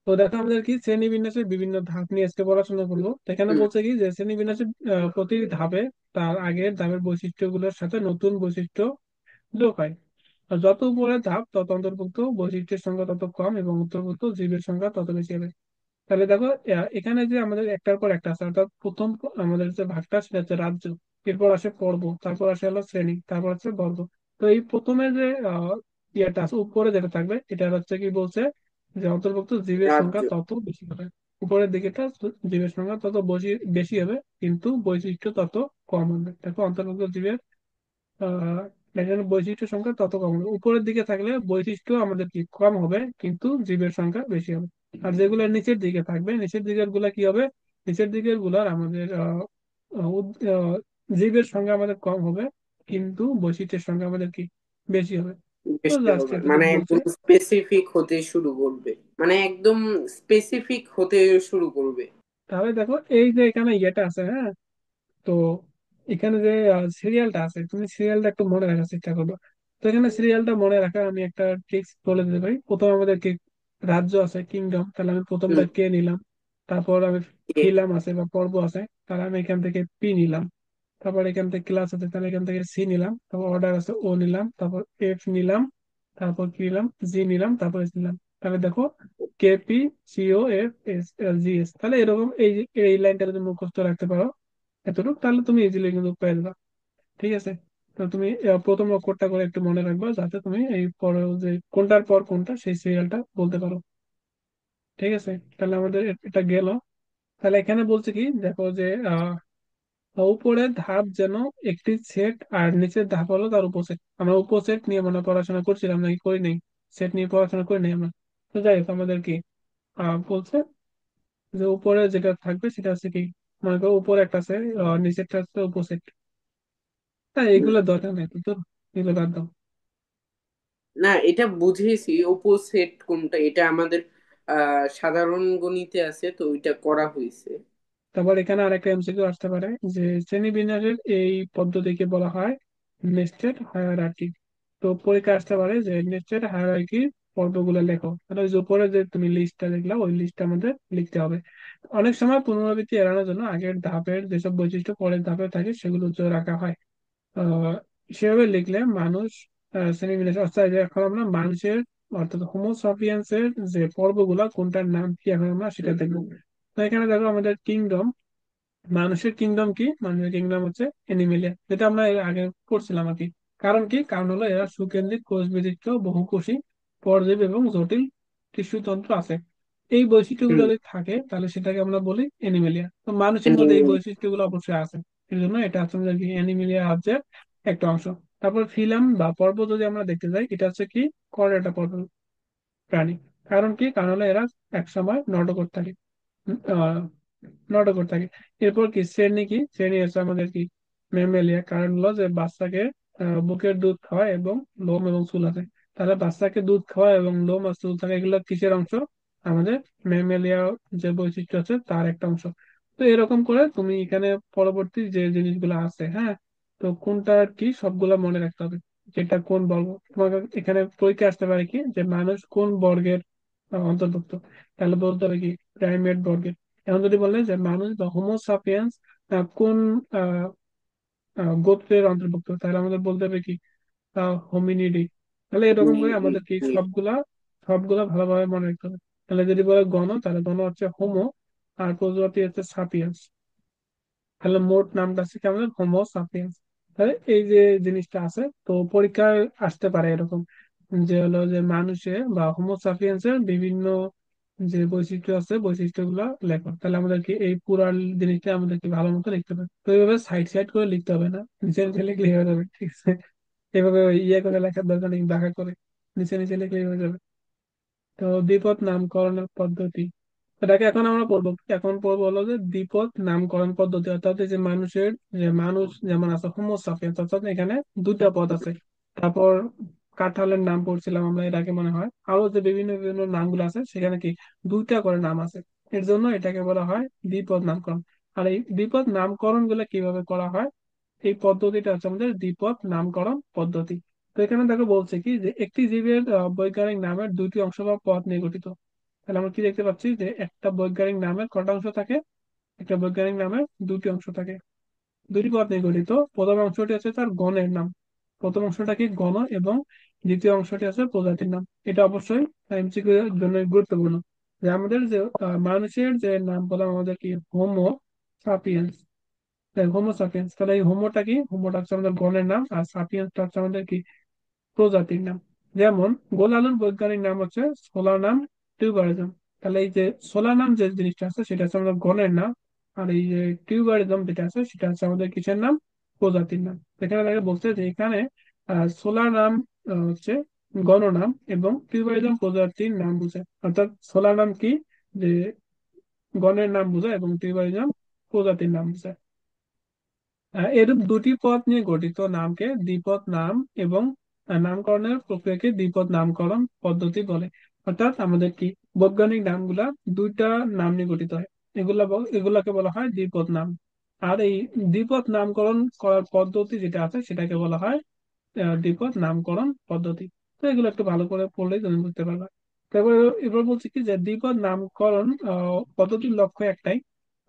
তো দেখো আমাদের কি শ্রেণীবিন্যাসের বিভিন্ন ধাপ নিয়ে আজকে পড়াশোনা করবো। তো এখানে হুম। বলছে কি যে শ্রেণীবিন্যাসের প্রতি ধাপে তার আগের ধাপের বৈশিষ্ট্যগুলোর সাথে নতুন বৈশিষ্ট্য যোগ হয়। আর যত উপরের ধাপ তত অন্তর্ভুক্ত বৈশিষ্ট্যের সংখ্যা তত কম এবং অন্তর্ভুক্ত জীবের সংখ্যা তত বেশি হবে। তাহলে দেখো এখানে যে আমাদের একটার পর একটা আছে, অর্থাৎ প্রথম আমাদের যে ভাগটা সেটা হচ্ছে রাজ্য, এরপর আসে পর্ব, তারপর আসে হলো শ্রেণী, তারপর হচ্ছে বর্গ। তো এই প্রথমে যে ইয়েটা আছে উপরে যেটা থাকবে এটা হচ্ছে কি বলছে যে অন্তর্ভুক্ত জীবের রাজ্য। সংখ্যা তত বেশি হবে। উপরের দিকেটা জীবের সংখ্যা তত বেশি বেশি হবে, কিন্তু বৈশিষ্ট্য তত কম হবে। দেখো অন্তর্ভুক্ত জীবের আহ এখানে বৈশিষ্ট্য সংখ্যা তত কম হবে। উপরের দিকে থাকলে বৈশিষ্ট্য আমাদের কি কম হবে, কিন্তু জীবের সংখ্যা বেশি হবে। আর যেগুলো নিচের দিকে থাকবে, নিচের দিকের গুলা কি হবে, নিচের দিকের গুলার আমাদের আহ, উদ- আহ, জীবের সংখ্যা আমাদের কম হবে, কিন্তু বৈশিষ্ট্যের সংখ্যা আমাদের কি বেশি হবে। তো বেশি জাস্ট হবে মানে এতটুকু বলছে। একদম স্পেসিফিক হতে শুরু করবে, মানে একদম স্পেসিফিক হতে শুরু করবে। তাহলে দেখো এই যে এখানে ইয়েটা আছে, হ্যাঁ। তো এখানে যে সিরিয়ালটা আছে, তুমি সিরিয়ালটা একটু মনে রাখার চেষ্টা করবে। তো এখানে সিরিয়ালটা মনে রাখা আমি একটা ট্রিক্স বলে দিতে পারি। প্রথম আমাদের কি রাজ্য আছে, কিংডম, তাহলে আমি প্রথমটা হুম। কে নিলাম। তারপর আমি এ, ফিলাম আছে বা পর্ব আছে, তাহলে আমি এখান থেকে পি নিলাম। তারপর এখান থেকে ক্লাস আছে, তাহলে এখান থেকে সি নিলাম। তারপর অর্ডার আছে, ও নিলাম। তারপর এফ নিলাম। তারপর কি নিলাম, জি নিলাম। তারপর এস নিলাম। তাহলে দেখো কেপি, সিও, এফ, এস, জি, এস। তাহলে এরকম এই লাইনটা যদি মুখস্থ রাখতে পারো এতটুকু, তাহলে তুমি ইজিলি কিন্তু পেয়ে যাবে। ঠিক আছে। তো তুমি প্রথম অক্ষরটা করে একটু মনে রাখবা, যাতে তুমি এই পরে যে কোনটার পর কোনটা সেই সিরিয়ালটা বলতে পারো। ঠিক আছে, তাহলে আমাদের এটা গেল। তাহলে এখানে বলছে কি দেখো যে উপরের ধাপ যেন একটি সেট, আর নিচের ধাপ হলো তার উপসেট। আমরা উপসেট নিয়ে মনে হয় পড়াশোনা করছিলাম নাকি করি নাই, সেট নিয়ে পড়াশোনা করি নাই আমরা। তো যাই হোক, আমাদের কি বলছে যে উপরে যেটা থাকবে সেটা হচ্ছে কি, মনে করো উপরে একটা আছে, নিচেরটা হচ্ছে উপসেট। হ্যাঁ, হুম। এগুলো দরকার নেই তো, তো এগুলো বাদ দাও। না, এটা বুঝেছি অপোসিট কোনটা, এটা আমাদের সাধারণ গণিতে আছে, তো ওইটা করা হয়েছে। তারপর এখানে আরেকটা এমসিকিউ আসতে পারে যে শ্রেণীবিন্যাসের এই পদ্ধতিকে বলা হয় নেস্টেড হায়ারার্কি। তো পরীক্ষা আসতে পারে যে নেস্টেড হায়ারার্কির পর্বগুলো লেখো, তাহলে ওই যে উপরে যে তুমি লিস্টটা দেখলা ওই লিস্টটা আমাদের লিখতে হবে। অনেক সময় পুনরাবৃত্তি এড়ানোর জন্য আগের ধাপের যেসব বৈশিষ্ট্য পরের ধাপে থাকে সেগুলো উচ্চ রাখা হয়। আহ সেভাবে লিখলে মানুষ শ্রেণীবিন্যাস অর্থাৎ যে এখন আমরা মানুষের অর্থাৎ হোমোসাপিয়েন্স এর যে পর্বগুলা কোনটার নাম কি এখন আমরা সেটা দেখবো। তো এখানে দেখো আমাদের কিংডম, মানুষের কিংডম কি, মানুষের কিংডম হচ্ছে এনিমেলিয়া, যেটা আমরা এর আগে পড়ছিলাম আর কি। কারণ কি, কারণ হলো এরা সুকেন্দ্রিক কোষ বিশিষ্ট বহুকোষী পরজীবী এবং জটিল টিস্যুতন্ত্র আছে। এই বৈশিষ্ট্যগুলো হুম। যদি থাকে তাহলে সেটাকে আমরা বলি এনিমেলিয়া। তো মানুষের মধ্যে এই অ্যানিমেল। বৈশিষ্ট্যগুলো অবশ্যই আছে, এই জন্য এটা হচ্ছে আমাদের কি অ্যানিমেলিয়া রাজ্যের একটা অংশ। তারপর ফিলাম বা পর্ব যদি আমরা দেখতে যাই, এটা হচ্ছে কি কর্ডেটা পর্ব প্রাণী। কারণ কি, কারণ হলো এরা একসময় নটকট থাকে, আহ নটকট থাকে। এরপর কি শ্রেণী, কি শ্রেণী হচ্ছে আমাদের কি ম্যামেলিয়া। কারণ হলো যে বাচ্চাকে বুকের দুধ খাওয়ায় এবং লোম এবং চুল আছে। তাহলে বাচ্চাকে দুধ খাওয়ায় এবং লোম আর চুল থাকে, এগুলো কিসের অংশ, আমাদের ম্যামেলিয়া যে বৈশিষ্ট্য আছে তার একটা অংশ। তো এরকম করে তুমি এখানে পরবর্তী যে জিনিসগুলো আছে, হ্যাঁ, তো কোনটা আর কি সবগুলা মনে রাখতে হবে। যেটা কোন বর্গ, তোমাকে এখানে পরীক্ষা আসতে পারে কি যে মানুষ কোন বর্গের অন্তর্ভুক্ত, তাহলে বলতে হবে কি প্রাইমেট বর্গের। এখন যদি বলে যে মানুষ বা হোমোসাপিয়েন্স কোন আহ, গোত্রের অন্তর্ভুক্ত, তাহলে আমাদের বলতে হবে কি হোমিনিডি। তাহলে এরকম করে আমাদের কি সবগুলা সবগুলা ভালোভাবে মনে রাখতে হবে। তাহলে যদি বলে গণ, তাহলে গণ হচ্ছে হোমো, আর প্রজাতি হচ্ছে সাপিয়েন্স। তাহলে মোট নামটা আছে কি আমাদের হোমো সাপিয়েন্স। তাহলে এই যে জিনিসটা আছে, তো পরীক্ষায় আসতে পারে এরকম যে হলো যে মানুষের বা হোমো সাপিয়েন্স এর বিভিন্ন যে বৈশিষ্ট্য আছে বৈশিষ্ট্যগুলো লেখো। তাহলে আমাদেরকে এই পুরা জিনিসটা আমাদেরকে ভালো মতো লিখতে হবে। তো এইভাবে সাইড সাইড করে লিখতে হবে না, নিচে নিচে লিখলে হয়ে যাবে। ঠিক আছে, এভাবে ইয়ে করে লেখার দরকার নেই, বাঁকা করে নিচে নিচে লিখলেই হয়ে যাবে। তো দ্বিপদ নামকরণের পদ্ধতি, এটাকে এখন আমরা পড়বো। এখন পড়বো হলো যে দ্বিপদ নামকরণ পদ্ধতি, অর্থাৎ এই যে মানুষের, যে মানুষ যেমন আছে হোমো সাপিয়েন্স, অর্থাৎ এখানে দুইটা পদ আছে। তারপর কাঁঠালের নাম পড়ছিলাম আমরা এর আগে মনে হয়, আরো যে বিভিন্ন বিভিন্ন নামগুলো আছে সেখানে কি দুইটা করে নাম আছে। এর জন্য এটাকে বলা হয় দ্বিপদ নামকরণ। আর এই দ্বিপদ নামকরণ গুলো কিভাবে করা হয়, এই পদ্ধতিটা হচ্ছে আমাদের দ্বিপদ নামকরণ পদ্ধতি। তো এখানে দেখো বলছে কি যে একটি জীবের বৈজ্ঞানিক নামের দুইটি অংশ বা পদ নিয়ে গঠিত। তাহলে আমরা কি দেখতে পাচ্ছি যে একটা বৈজ্ঞানিক নামের কটা অংশ থাকে? একটা বৈজ্ঞানিক নামের দুটি অংশ থাকে, দুটি পদ নিয়ে গঠিত। প্রথম অংশটি হচ্ছে তার গণের নাম, প্রথম অংশটা কি গণ, এবং দ্বিতীয় অংশটি আছে প্রজাতির নাম। এটা অবশ্যই এমসিকিউ এর জন্য গুরুত্বপূর্ণ, যে আমাদের যে মানুষের যে নাম বললাম আমাদের কি হোমো সাপিয়েন্স, হোমো সাপিয়েন্স, তাহলে এই হোমোটা কি, হোমোটা হচ্ছে আমাদের গণের নাম, আর সাপিয়েন্সটা হচ্ছে আমাদের কি প্রজাতির নাম। যেমন গোল আলুর বৈজ্ঞানিক নাম হচ্ছে সোলানাম টিউবারিজম। তাহলে এই যে সোলানাম যে জিনিসটা আছে সেটা হচ্ছে আমাদের গণের নাম, আর এই যে টিউবারিজম যেটা আছে সেটা হচ্ছে আমাদের কিসের নাম, প্রজাতির নাম। এখানে তাকে বলছে যে এখানে সোলানাম হচ্ছে গণনাম এবং টিউবারিজম প্রজাতির নাম বোঝায়। অর্থাৎ সোলানাম কি, যে গণের নাম বোঝায়, এবং টিউবারিজম প্রজাতির নাম বোঝায়। এরূপ দুটি পদ নিয়ে গঠিত নামকে দ্বিপদ নাম এবং নামকরণের প্রক্রিয়াকে দ্বিপদ নামকরণ পদ্ধতি বলে। অর্থাৎ আমাদের কি বৈজ্ঞানিক নামগুলা দুইটা নাম নিয়ে গঠিত হয়, এগুলাকে বলা হয় দ্বিপদ নাম। আর এই দ্বিপদ নামকরণ করার পদ্ধতি যেটা আছে সেটাকে বলা হয় দ্বিপদ নামকরণ পদ্ধতি। তো এগুলো একটু ভালো করে পড়লেই তুমি বুঝতে পারবে। তারপরে এবার বলছি কি যে দ্বিপদ নামকরণ পদ্ধতির লক্ষ্য একটাই,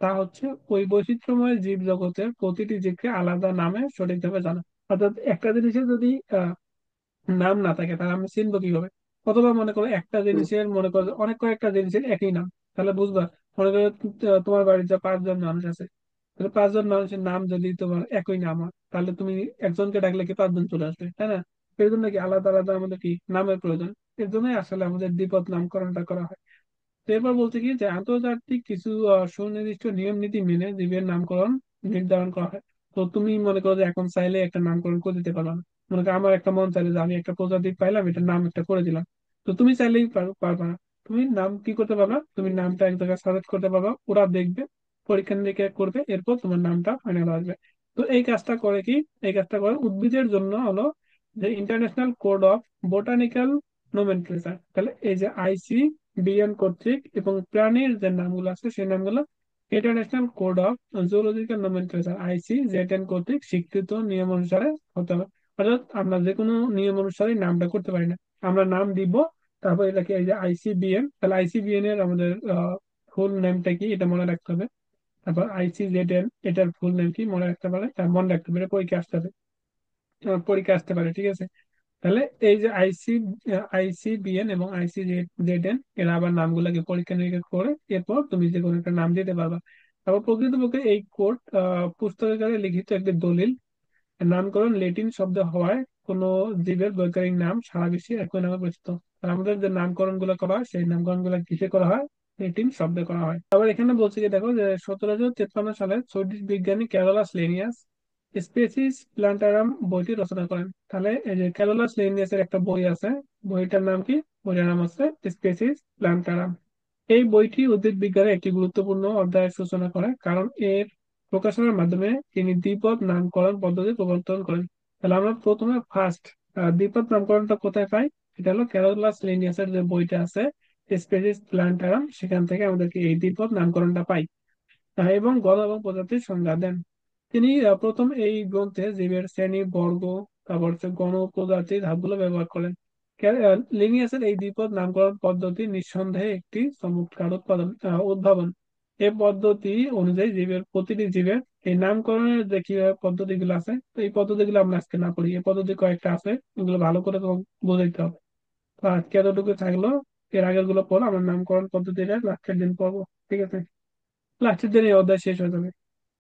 তা হচ্ছে ওই বৈচিত্র্যময় জীব জগতের প্রতিটি জীবকে আলাদা নামে সঠিকভাবে জানা। অর্থাৎ একটা জিনিসের যদি নাম না থাকে তাহলে আমরা চিনবো কিভাবে? অথবা মনে করো একটা জিনিসের, মনে করো অনেক কয়েকটা জিনিসের একই নাম, তাহলে বুঝবা। মনে করো তোমার বাড়ির যে পাঁচজন মানুষ আছে, তাহলে পাঁচজন মানুষের নাম যদি তোমার একই নাম হয়, তাহলে তুমি একজনকে ডাকলে কি পাঁচজন চলে আসবে, তাই না? এর জন্য কি আলাদা আলাদা আমাদের কি নামের প্রয়োজন। এর জন্যই আসলে আমাদের দ্বিপদ নামকরণটা করা হয়। তো এরপর বলতে কি যে আন্তর্জাতিক কিছু সুনির্দিষ্ট নিয়ম নীতি মেনে জীবের নামকরণ নির্ধারণ করা হয়। তো তুমি মনে করো যে এখন চাইলে একটা নামকরণ করে দিতে পারবে না। মনে করো আমার একটা মন চাইলে যে আমি একটা প্রজাতি পাইলাম, এটার নাম একটা করে দিলাম। তো তুমি চাইলেই পারবা না। তুমি নাম কি করতে পারবা, তুমি নামটা এক জায়গায় সাজেস্ট করতে পারবা, ওরা দেখবে, পরীক্ষা নিরীক্ষা করবে, এরপর তোমার নামটা ফাইনাল আসবে। তো এই কাজটা করে কি, এই কাজটা করে উদ্ভিদের জন্য হলো যে international code of botanical nomenclature. তাহলে এই যে আইসিবিএন কর্তৃক এবং প্রাণীর যে নামগুলো আছে সেই নামগুলো international code of zoological nomenclature ICZN কর্তৃক স্বীকৃত নিয়ম অনুসারে হতে হবে। অর্থাৎ আমরা যে কোনো নিয়ম অনুসারে নামটা করতে পারি না, আমরা নাম দিব, তারপর এটাকে এই যে ICBN, তাহলে ICBN এর আমাদের ফুল নেমটা কি এটা মনে রাখতে হবে। তারপর ICZN এটার ফুল নেম কি মনে রাখতে পারে, তার মনে রাখতে পারে, পরীক্ষা আসতে হবে, পরীক্ষা আসতে পারে, ঠিক আছে? তাহলে এই যে ICBN এবং ICZN এরা আবার নামগুলোকে পরীক্ষা নিরীক্ষা করে এরপর তুমি যে কোনো একটা নাম দিতে পারবা। তারপর প্রকৃতপক্ষে এই কোড পুস্তকাকারে লিখিত একটি দলিল। নামকরণ ল্যাটিন শব্দ হওয়ায় কোনো জীবের বৈজ্ঞানিক নাম সারা বিশ্বে একই নামে পরিচিত। আর আমাদের যে নামকরণ গুলো করা হয় সেই নামকরণ গুলো কিসে করা হয়, ল্যাটিন শব্দে করা হয়। আবার এখানে বলছে কি দেখো যে 1753 সালে সুইডিশ বিজ্ঞানী ক্যারোলাস লিনিয়াস স্পেসিস প্ল্যান্টারাম বইটি রচনা করেন। তাহলে এই যে ক্যারোলাস লিনিয়াসের একটা বই আছে, বইটার নাম কি, বইটার নাম হচ্ছে স্পেসিস প্ল্যান্টারাম। এই বইটি উদ্ভিদ বিজ্ঞানের একটি গুরুত্বপূর্ণ অধ্যায়ের সূচনা করে, কারণ এর প্রকাশনার মাধ্যমে তিনি দ্বিপদ নামকরণ পদ্ধতি প্রবর্তন করেন। তাহলে আমরা প্রথমে ফার্স্ট দ্বিপদ নামকরণটা কোথায় পাই? এটা হলো ক্যারোলাস লিনিয়াসের যে বইটা আছে স্পেসিস প্ল্যান্টারাম, সেখান থেকে আমাদেরকে এই দ্বিপদ নামকরণটা পাই। এবং গণ এবং প্রজাতির সংজ্ঞা দেন। তিনি প্রথম এই গ্রন্থে জীবের শ্রেণী বর্গ, তারপর হচ্ছে গণ প্রজাতি ধাপগুলো ব্যবহার করেন। লিনিয়াসের এই দ্বিপদ নামকরণ পদ্ধতি নিঃসন্দেহে একটি চমৎকার উদ্ভাবন। এই পদ্ধতি অনুযায়ী জীবের প্রতিটি জীবের এই নামকরণের যে কিভাবে পদ্ধতিগুলো আছে, তো এই পদ্ধতিগুলো আমরা আজকে না পড়ি, এই পদ্ধতি কয়েকটা আছে, এগুলো ভালো করে তোমাকে বুঝাইতে হবে। তো আজকে এতটুকু থাকলো, এর আগের গুলো পড়ো, আমরা নামকরণ পদ্ধতিটা লাস্টের দিন পড়বো, ঠিক আছে? লাস্টের দিন এই অধ্যায় শেষ হয়ে যাবে।